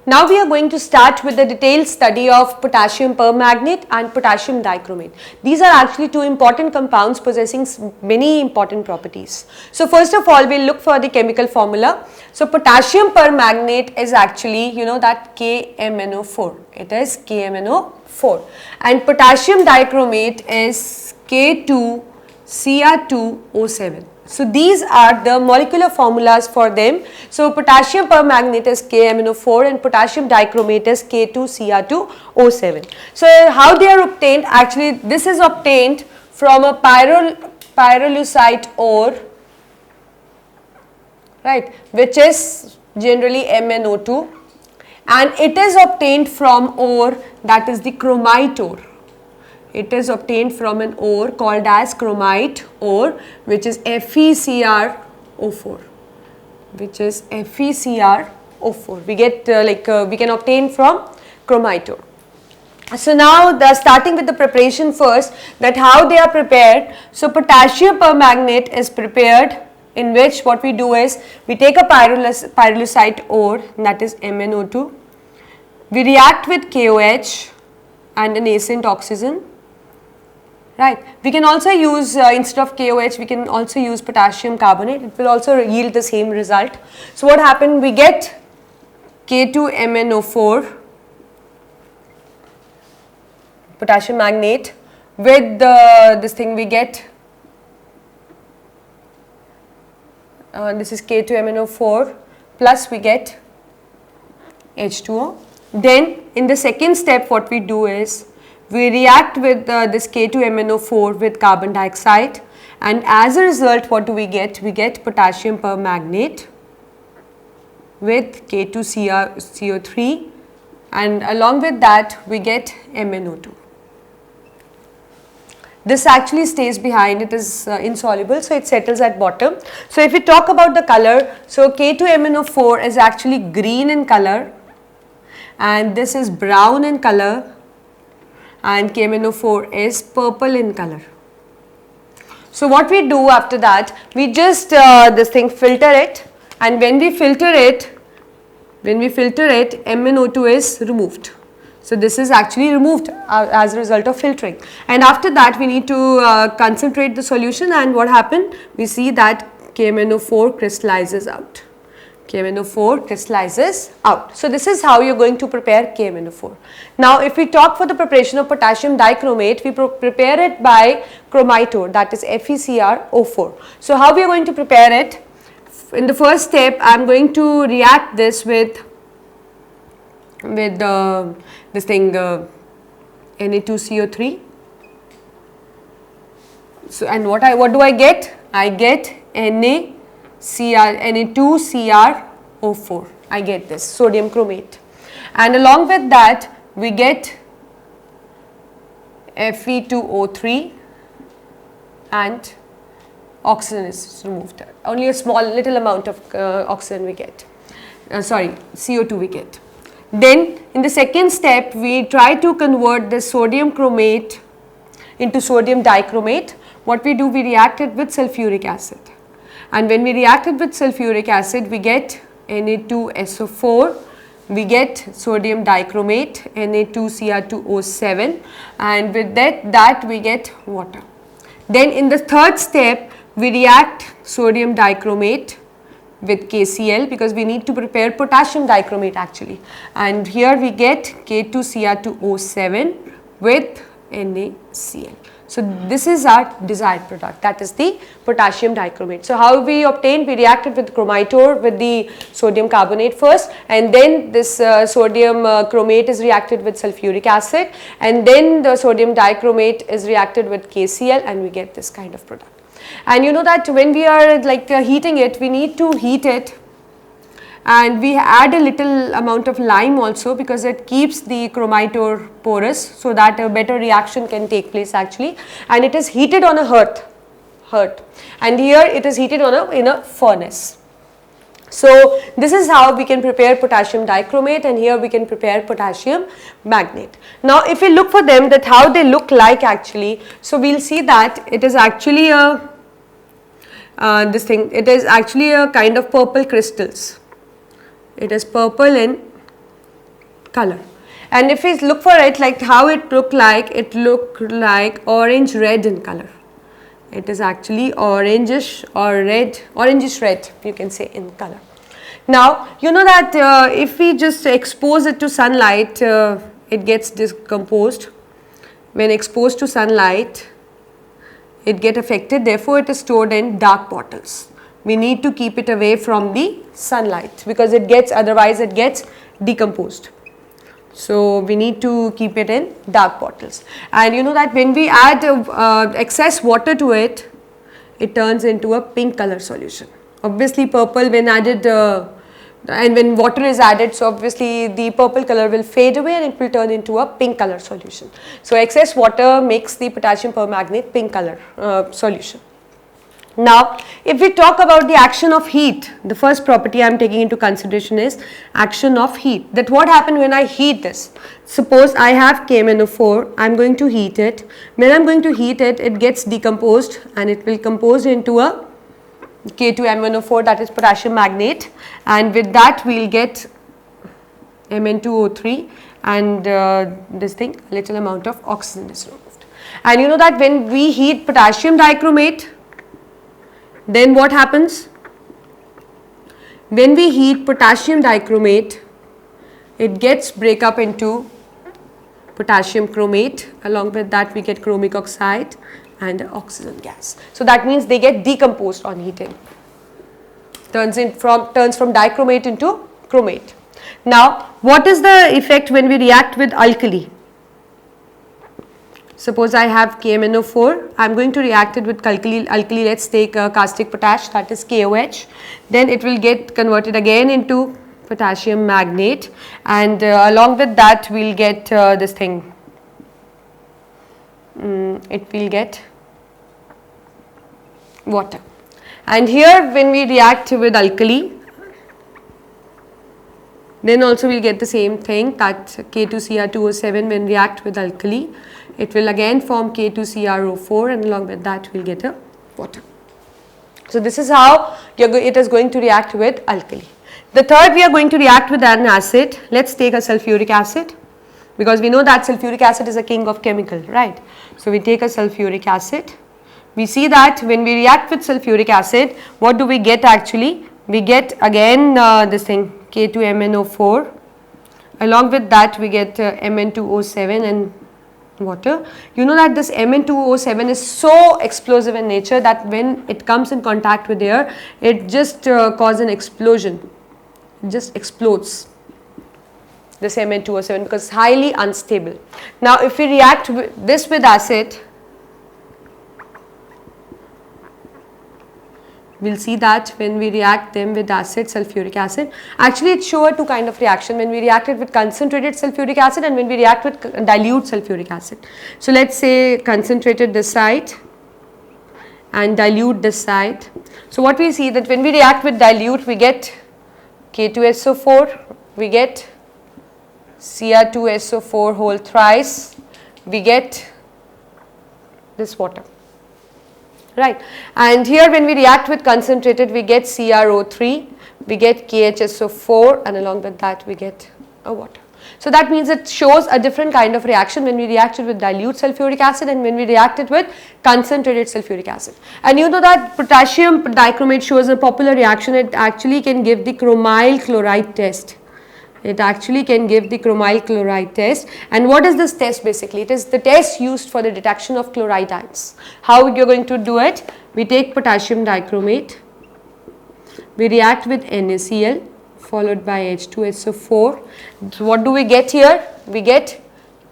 Now we are going to start with the detailed study of potassium permagnate and potassium dichromate. These are actually two important compounds possessing many important properties. So first of all, we'll look for the chemical formula. So potassium permagnate is actually, you know, that KMnO4. It is KMnO4, and potassium dichromate is K2Cr2O7. So these are the molecular formulas for them. So potassium permagnate is KMnO4 and potassium dichromate is K2Cr2O7. So how they are obtained? Actually, this is obtained from a pyrolusite ore, right, which is generally MnO2, and it is obtained from ore that is the chromite ore. It is obtained from an ore called as chromite ore, which is FeCrO4, which is FeCrO4. We get we can obtain from chromite ore. So now starting with the preparation first, that how they are prepared. So potassium permagnate is prepared, in which what we do is we take a pyrolusite ore, that is MnO2, we react with KOH and a nascent oxygen. Right. We can also use instead of KOH, we can also use potassium carbonate. It will also yield the same result. So what happened? We get K2MnO4, potassium magnate, with this thing we get this is K2MnO4 plus we get H2O. Then in the second step, what we do is we react with this K2MnO4 with carbon dioxide, and as a result what do we get? We get potassium permagnate with K2CO3, and along with that we get MnO2. This actually stays behind, it is insoluble, so it settles at bottom. So if we talk about the color, so K2MnO4 is actually green in color, and this is brown in color, and KMnO4 is purple in color. So what we do after that, we just filter it, and when we filter it, MnO2 is removed. So this is actually removed as a result of filtering, and after that we need to concentrate the solution, and what happened? We see that KMnO4 crystallizes out. KMnO4 crystallizes out. So this is how you are going to prepare KMnO4. Now if we talk for the preparation of potassium dichromate, we prepare it by chromite ore, that is FeCrO4. So how we are going to prepare it? In the first step, I am going to react this with this thing Na2CO3. So and what do I get? I get Na2Cr04. I get this sodium chromate, and along with that we get Fe2O3, and oxygen is removed. Only a small little amount of oxygen we get. CO2 we get. Then in the second step, we try to convert the sodium chromate into sodium dichromate. What we do, we react it with sulfuric acid, and when we react it with sulfuric acid, we get Na2SO4, we get sodium dichromate, Na2Cr2O7, and with that we get water. Then in the third step, we react sodium dichromate with KCl, because we need to prepare potassium dichromate actually, and here we get K2Cr2O7 with NaCl. So this is our desired product, that is the potassium dichromate. So how we obtained? We reacted with chromite ore with the sodium carbonate first, and then this sodium chromate is reacted with sulfuric acid, and then the sodium dichromate is reacted with KCl, and we get this kind of product. And you know that when we are heating it, we need to heat it, and we add a little amount of lime also, because it keeps the chromite ore porous, so that a better reaction can take place actually, and it is heated on a hearth, and here it is heated on in a furnace. So this is how we can prepare potassium dichromate, and here we can prepare potassium magnate. Now if we look for them, that how they look like actually, so we will see that it is actually a it is actually a kind of purple crystals. It is purple in color. And if we look for it, like how it looked like orange red in color. It is actually orangish or red, orangish red you can say in color. Now you know that if we just expose it to sunlight, it gets decomposed. When exposed to sunlight, it gets affected, therefore it is stored in dark bottles. We need to keep it away from the sunlight because otherwise it gets decomposed. So we need to keep it in dark bottles. And you know that when we add excess water to it, it turns into a pink color solution. Obviously purple when added and when water is added, so obviously the purple color will fade away and it will turn into a pink color solution. So excess water makes the potassium permanganate pink color solution. Now if we talk about the action of heat, the first property I am taking into consideration is action of heat. That what happens when I heat this. Suppose I have KMnO4, I am going to heat it. When I am going to heat it, it gets decomposed and it will compose into a K2MnO4, that is potassium magnate, and with that we will get Mn2O3 and this thing, little amount of oxygen is removed. And you know that when we heat potassium dichromate, then what happens? When we heat potassium dichromate, it gets break up into potassium chromate, along with that we get chromic oxide and oxygen gas. So that means they get decomposed on heating, turns from dichromate into chromate. Now what is the effect when we react with alkali? Suppose I have KMnO4, I am going to react it with alkali, let us take caustic potash, that is KOH, then it will get converted again into potassium magnate, and along with that we will get this thing, it will get water. And here when we react with alkali, then also we will get the same thing, that K2Cr2O7 when react with alkali, it will again form K2CrO4 and along with that we will get a water. So this is how it is going to react with alkali. The third, we are going to react with an acid. Let us take a sulfuric acid, because we know that sulfuric acid is a king of chemical, right. So we take a sulfuric acid. We see that when we react with sulfuric acid, what do we get actually? We get again this thing K2MnO4, along with that we get Mn2O7 and water. You know that this Mn2O7 is so explosive in nature that when it comes in contact with air, it just causes an explosion, it just explodes, this Mn2O7, because it's highly unstable. Now if we react this with acid, we will see that when we react them with acid, sulfuric acid, actually it shows two kind of reaction, when we react it with concentrated sulfuric acid and when we react with dilute sulfuric acid. So let us say concentrated this side and dilute this side. So what we see that when we react with dilute, we get K2SO4, we get Cr2SO4 whole thrice, we get this water. Right, and here when we react with concentrated, we get CrO3, we get KHSO4 and along with that we get a water. So that means it shows a different kind of reaction when we react it with dilute sulfuric acid and when we react it with concentrated sulfuric acid. And you know that potassium dichromate shows a popular reaction, it actually can give the chromyl chloride test. It actually can give the chromyl chloride test. And what is this test basically? It is the test used for the detection of chloride ions. How you are going to do it? We take potassium dichromate, we react with NaCl followed by H2SO4. So what do we get here? We get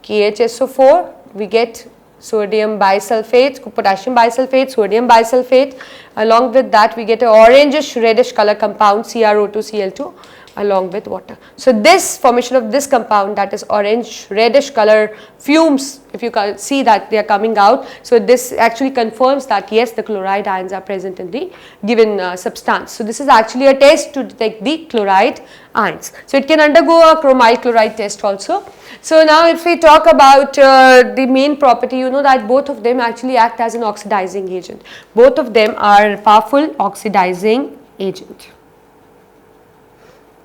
KHSO4, we get sodium bisulfate, potassium bisulfate, sodium bisulfate. Along with that we get a orangish reddish color compound CrO2Cl2 along with water. So this formation of this compound, that is orange reddish color fumes, if you can see that they are coming out. So this actually confirms that yes, the chloride ions are present in the given substance. So this is actually a test to detect the chloride ions. So it can undergo a chromyl chloride test also. So now if we talk about the main property, you know that both of them actually act as an oxidizing agent. Both of them are powerful oxidizing agent.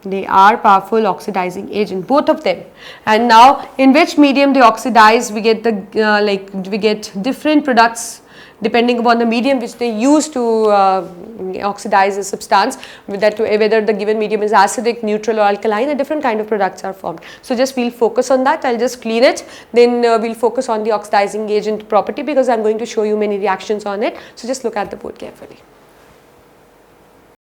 They are powerful oxidizing agent, both of them. And now in which medium they oxidize, we get the we get different products depending upon the medium which they use to oxidize a substance, whether the given medium is acidic, neutral or alkaline, a different kind of products are formed. So just we'll focus on that. I'll just clean it, then we'll focus on the oxidizing agent property because I'm going to show you many reactions on it. So just look at the board carefully.